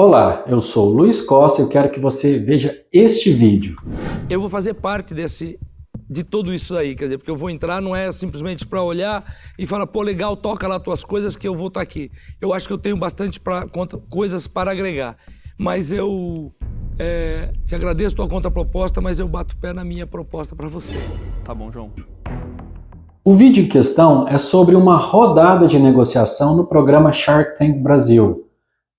Olá, eu sou o Luiz Costa e eu quero que você veja este vídeo. Eu vou fazer parte de tudo isso aí, quer dizer, porque eu vou entrar não é simplesmente para olhar e falar, pô, legal, toca lá tuas coisas que eu vou estar aqui. Eu acho que eu tenho bastante coisas para agregar, mas eu te agradeço tua contraproposta, mas eu bato o pé na minha proposta para você. Tá bom, João. O vídeo em questão é sobre uma rodada de negociação no programa Shark Tank Brasil.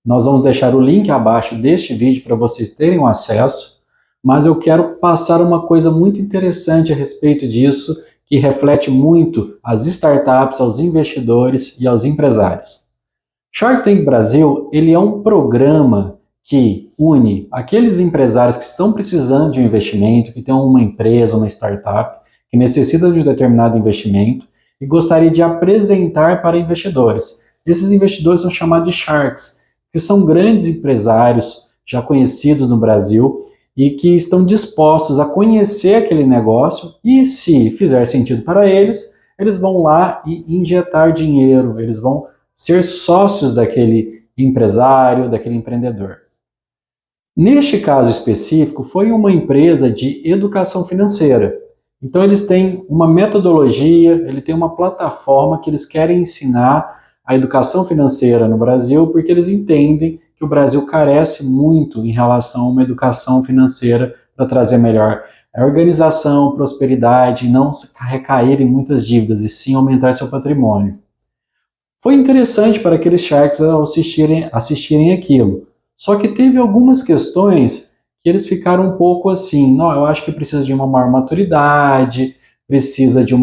Nós vamos deixar o link abaixo deste vídeo para vocês terem um acesso, mas eu quero passar uma coisa muito interessante a respeito disso, que reflete muito as startups, aos investidores e aos empresários. Shark Tank Brasil, ele é um programa que une aqueles empresários que estão precisando de um investimento, que tem uma empresa, uma startup, que necessita de um determinado investimento e gostaria de apresentar para investidores. Esses investidores são chamados de Sharks, que são grandes empresários já conhecidos no Brasil e que estão dispostos a conhecer aquele negócio e, se fizer sentido para eles, eles vão lá e injetar dinheiro, eles vão ser sócios daquele empresário, daquele empreendedor. Neste caso específico, foi uma empresa de educação financeira. Então eles têm uma metodologia, ele tem uma plataforma que eles querem ensinar a educação financeira no Brasil, porque eles entendem que o Brasil carece muito em relação a uma educação financeira para trazer melhor organização, prosperidade, não recair em muitas dívidas, e sim aumentar seu patrimônio. Foi interessante para aqueles Sharks assistirem aquilo, só que teve algumas questões que eles ficaram um pouco assim, não, eu acho que precisa de uma maior maturidade, precisa de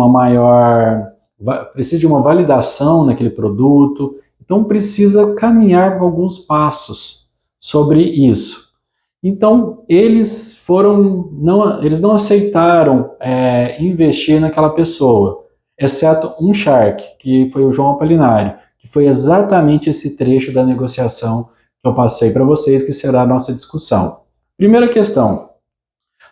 uma validação naquele produto, então precisa caminhar por alguns passos sobre isso. Então eles não aceitaram investir naquela pessoa, exceto um Shark, que foi o João Apolinário, que foi exatamente esse trecho da negociação que eu passei para vocês, que será a nossa discussão. Primeira questão,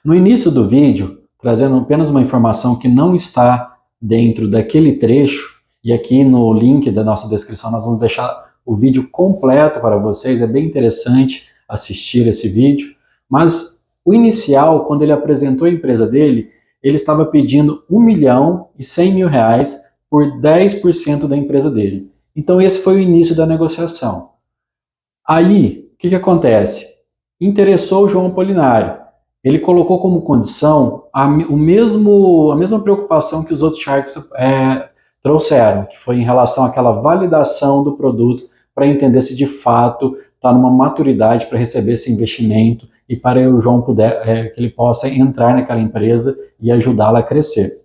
no início do vídeo, trazendo apenas uma informação que não está dentro daquele trecho, e aqui no link da nossa descrição nós vamos deixar o vídeo completo para vocês, é bem interessante assistir esse vídeo, mas o inicial, quando ele apresentou a empresa dele, ele estava pedindo R$1.100.000 por 10% da empresa dele. Então esse foi o início da negociação. Aí, o que acontece? Interessou o João Apolinário. Ele colocou como condição a mesma preocupação que os outros Sharks trouxeram, que foi em relação àquela validação do produto para entender se de fato está numa maturidade para receber esse investimento e para o João que ele possa entrar naquela empresa e ajudá-la a crescer.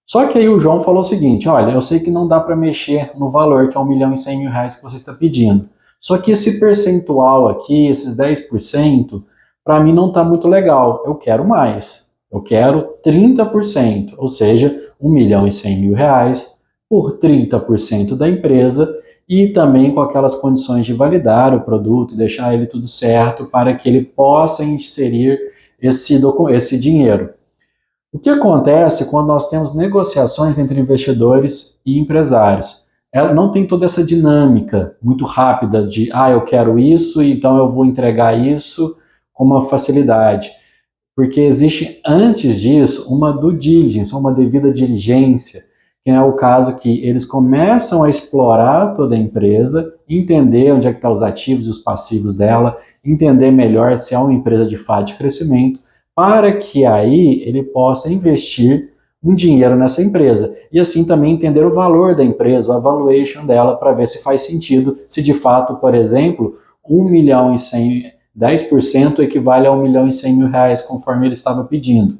Só que aí o João falou o seguinte, olha, eu sei que não dá para mexer no valor, que é R$1.100.000 que você está pedindo, só que esse percentual aqui, esses 10%, para mim não está muito legal, eu quero mais, eu quero 30%, ou seja, R$1.100.000 por 30% da empresa e também com aquelas condições de validar o produto, deixar ele tudo certo para que ele possa inserir esse dinheiro. O que acontece quando nós temos negociações entre investidores e empresários? Ela não tem toda essa dinâmica muito rápida de, eu quero isso, então eu vou entregar isso com uma facilidade. Porque existe, antes disso, uma due diligence, uma devida diligência, que é o caso que eles começam a explorar toda a empresa, entender onde é que estão os ativos e os passivos dela, entender melhor se é uma empresa de fato de crescimento, para que aí ele possa investir um dinheiro nessa empresa. E assim também entender o valor da empresa, o valuation dela, para ver se faz sentido, se de fato, por exemplo, 10% equivale a R$1.100.000, conforme ele estava pedindo.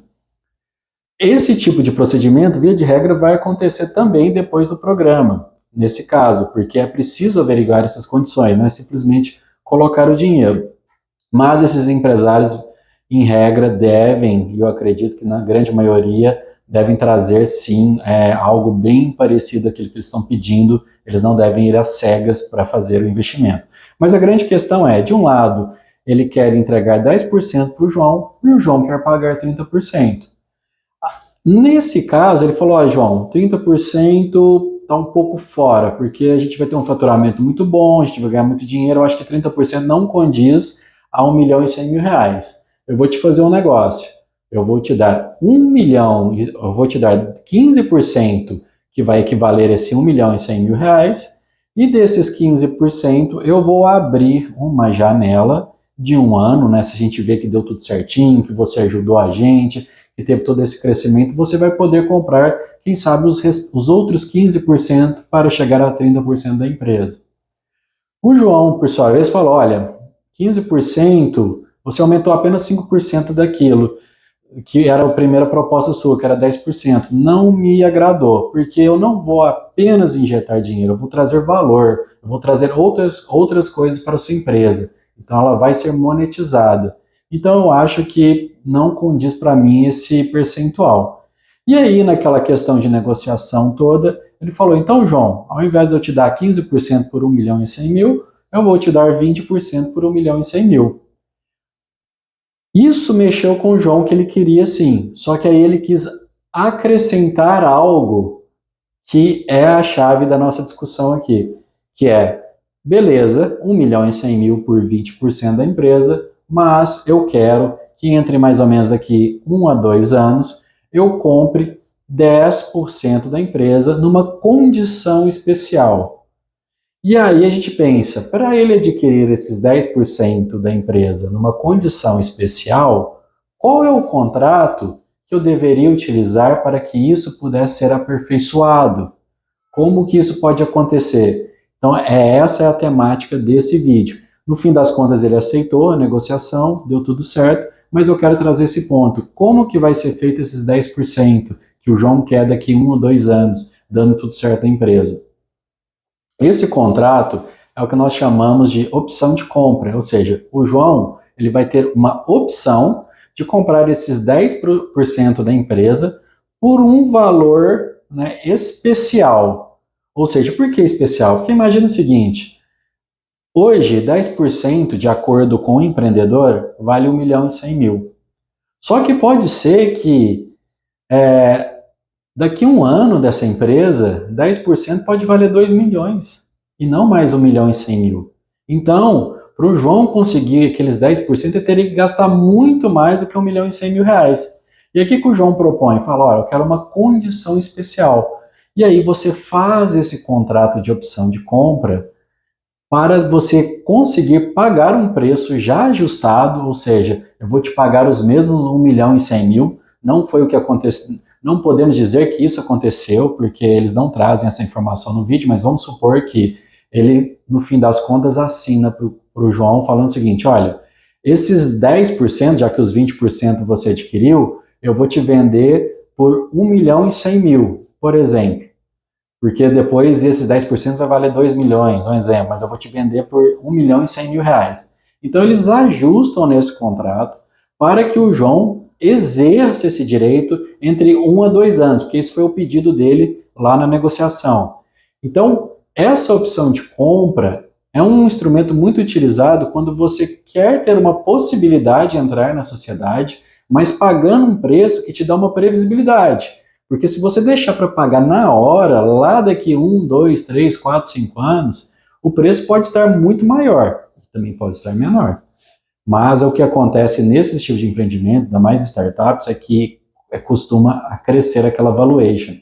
Esse tipo de procedimento, via de regra, vai acontecer também depois do programa, nesse caso, porque é preciso averiguar essas condições, não é simplesmente colocar o dinheiro. Mas esses empresários, em regra, devem, e eu acredito que na grande maioria, devem trazer sim algo bem parecido àquilo que eles estão pedindo, eles não devem ir às cegas para fazer o investimento. Mas a grande questão é, de um lado, ele quer entregar 10% para o João e o João quer pagar 30%. Nesse caso, ele falou, olha, João, 30% tá um pouco fora, porque a gente vai ter um faturamento muito bom, a gente vai ganhar muito dinheiro, eu acho que 30% não condiz a 1.100.000 reais. Eu vou te fazer um negócio, eu vou te dar 1 milhão, eu vou te dar 15% que vai equivaler a esse 1.100.000 reais, e desses 15% eu vou abrir uma janela de 1 ano, né? Se a gente vê que deu tudo certinho, que você ajudou a gente, que teve todo esse crescimento, você vai poder comprar, quem sabe, os outros 15% para chegar a 30% da empresa. O João, por sua vez, falou, olha, 15%, você aumentou apenas 5% daquilo, que era a primeira proposta sua, que era 10%. Não me agradou, porque eu não vou apenas injetar dinheiro, eu vou trazer valor, eu vou trazer outras coisas para a sua empresa. Então ela vai ser monetizada. Então eu acho que não condiz para mim esse percentual. E aí, naquela questão de negociação toda, ele falou, então, João, ao invés de eu te dar 15% por 1.100.000, eu vou te dar 20% por 1.100.000. Isso mexeu com o João, que ele queria sim, só que aí ele quis acrescentar algo que é a chave da nossa discussão aqui, que é, beleza, 1.100.000 por 20% da empresa, mas eu quero que entre mais ou menos daqui 1 a 2 anos, eu compre 10% da empresa numa condição especial. E aí a gente pensa, para ele adquirir esses 10% da empresa numa condição especial, qual é o contrato que eu deveria utilizar para que isso pudesse ser aperfeiçoado? Como que isso pode acontecer? Então, essa é a temática desse vídeo. No fim das contas, ele aceitou a negociação, deu tudo certo, mas eu quero trazer esse ponto. Como que vai ser feito esses 10% que o João quer daqui 1 ou 2 anos, dando tudo certo à empresa? Esse contrato é o que nós chamamos de opção de compra, ou seja, o João ele vai ter uma opção de comprar esses 10% da empresa por um valor, né, especial. Ou seja, por que especial? Porque imagina o seguinte, hoje 10% de acordo com o empreendedor vale 1.100.000. Só que pode ser que daqui a 1 ano dessa empresa, 10% pode valer 2 milhões e não mais 1.100.000. Então, para o João conseguir aqueles 10%, ele teria que gastar muito mais do que 1.100.000 reais. E aqui que o João propõe, fala, olha, eu quero uma condição especial. E aí você faz esse contrato de opção de compra para você conseguir pagar um preço já ajustado, ou seja, eu vou te pagar os mesmos 1.100.000, não foi o que aconteceu, não podemos dizer que isso aconteceu, porque eles não trazem essa informação no vídeo, mas vamos supor que ele, no fim das contas, assina para o João falando o seguinte, olha, esses 10%, já que os 20% você adquiriu, eu vou te vender por 1.100.000, por exemplo. Porque depois esses 10% vai valer 2 milhões, um exemplo, mas eu vou te vender por 1.100.000 reais. Então eles ajustam nesse contrato para que o João exerça esse direito entre 1 a 2 anos, porque esse foi o pedido dele lá na negociação. Então, essa opção de compra é um instrumento muito utilizado quando você quer ter uma possibilidade de entrar na sociedade, mas pagando um preço que te dá uma previsibilidade. Porque se você deixar para pagar na hora, lá daqui 1, 2, 3, 4, 5 anos, o preço pode estar muito maior, também pode estar menor. Mas o que acontece nesse tipo de empreendimento, ainda mais startups, é que costuma crescer aquela valuation.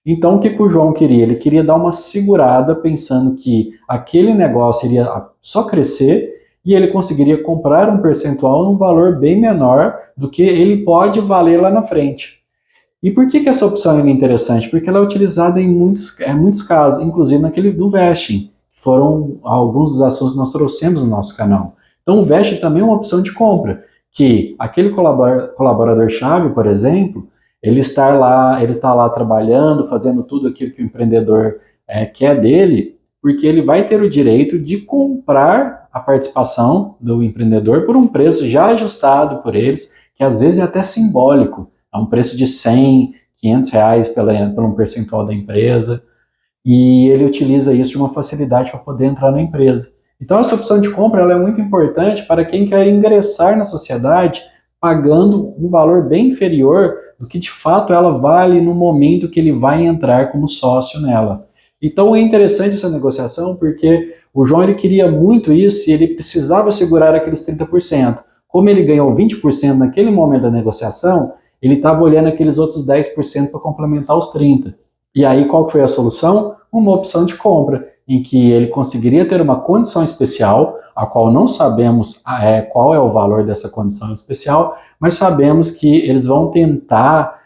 Então o que o João queria? Ele queria dar uma segurada pensando que aquele negócio iria só crescer e ele conseguiria comprar um percentual num valor bem menor do que ele pode valer lá na frente. E por que essa opção é interessante? Porque ela é utilizada em muitos casos, inclusive naquele do vesting, que foram alguns dos assuntos que nós trouxemos no nosso canal. Então o vesting também é uma opção de compra, que aquele colaborador-chave, por exemplo, ele está lá trabalhando, fazendo tudo aquilo que o empreendedor quer dele, porque ele vai ter o direito de comprar a participação do empreendedor por um preço já ajustado por eles, que às vezes é até simbólico. É um preço de 100, 500 reais por um percentual da empresa, e ele utiliza isso de uma facilidade para poder entrar na empresa. Então essa opção de compra ela é muito importante para quem quer ingressar na sociedade pagando um valor bem inferior do que de fato ela vale no momento que ele vai entrar como sócio nela. Então é interessante essa negociação porque o João ele queria muito isso e ele precisava segurar aqueles 30%. Como ele ganhou 20% naquele momento da negociação, ele estava olhando aqueles outros 10% para complementar os 30%. E aí qual foi a solução? Uma opção de compra, em que ele conseguiria ter uma condição especial, a qual não sabemos qual é o valor dessa condição especial, mas sabemos que eles vão tentar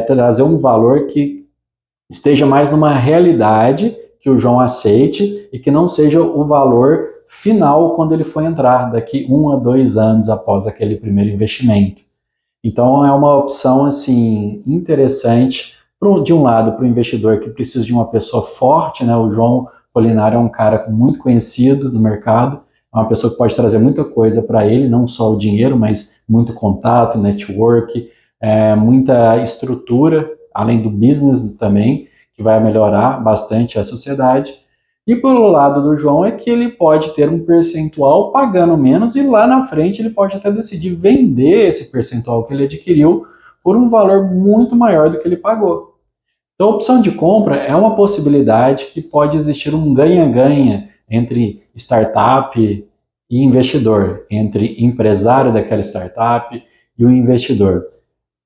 trazer um valor que esteja mais numa realidade que o João aceite e que não seja o valor final quando ele for entrar, daqui 1 a 2 anos após aquele primeiro investimento. Então é uma opção assim interessante, de um lado, para o investidor que precisa de uma pessoa forte, né? O João Polinário é um cara muito conhecido no mercado, é uma pessoa que pode trazer muita coisa para ele, não só o dinheiro, mas muito contato, network, muita estrutura, além do business também, que vai melhorar bastante a sociedade. E pelo lado do João é que ele pode ter um percentual pagando menos e lá na frente ele pode até decidir vender esse percentual que ele adquiriu por um valor muito maior do que ele pagou. Então a opção de compra é uma possibilidade que pode existir um ganha-ganha entre startup e investidor, entre empresário daquela startup e o investidor.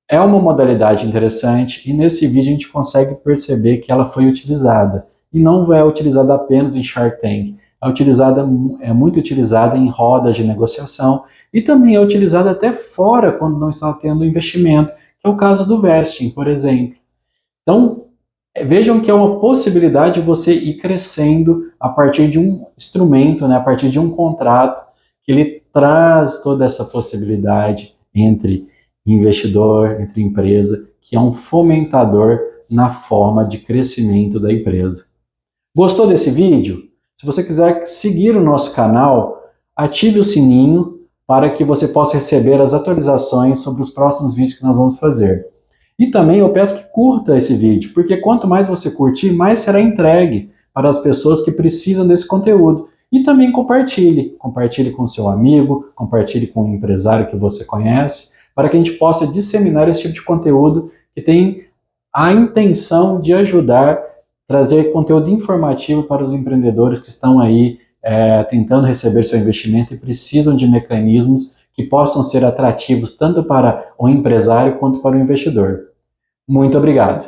É uma modalidade interessante e nesse vídeo a gente consegue perceber que ela foi utilizada. E não é utilizada apenas em Shark Tank, é muito utilizada em rodas de negociação e também é utilizada até fora quando não está tendo investimento, que é o caso do vesting, por exemplo. Então, vejam que é uma possibilidade de você ir crescendo a partir de um instrumento, né, a partir de um contrato, que ele traz toda essa possibilidade entre investidor, entre empresa, que é um fomentador na forma de crescimento da empresa. Gostou desse vídeo? Se você quiser seguir o nosso canal, ative o sininho para que você possa receber as atualizações sobre os próximos vídeos que nós vamos fazer. E também eu peço que curta esse vídeo, porque quanto mais você curtir, mais será entregue para as pessoas que precisam desse conteúdo. E também compartilhe. Compartilhe com seu amigo, compartilhe com um empresário que você conhece, para que a gente possa disseminar esse tipo de conteúdo que tem a intenção de ajudar, trazer conteúdo informativo para os empreendedores que estão aí tentando receber seu investimento e precisam de mecanismos que possam ser atrativos tanto para o empresário quanto para o investidor. Muito obrigado.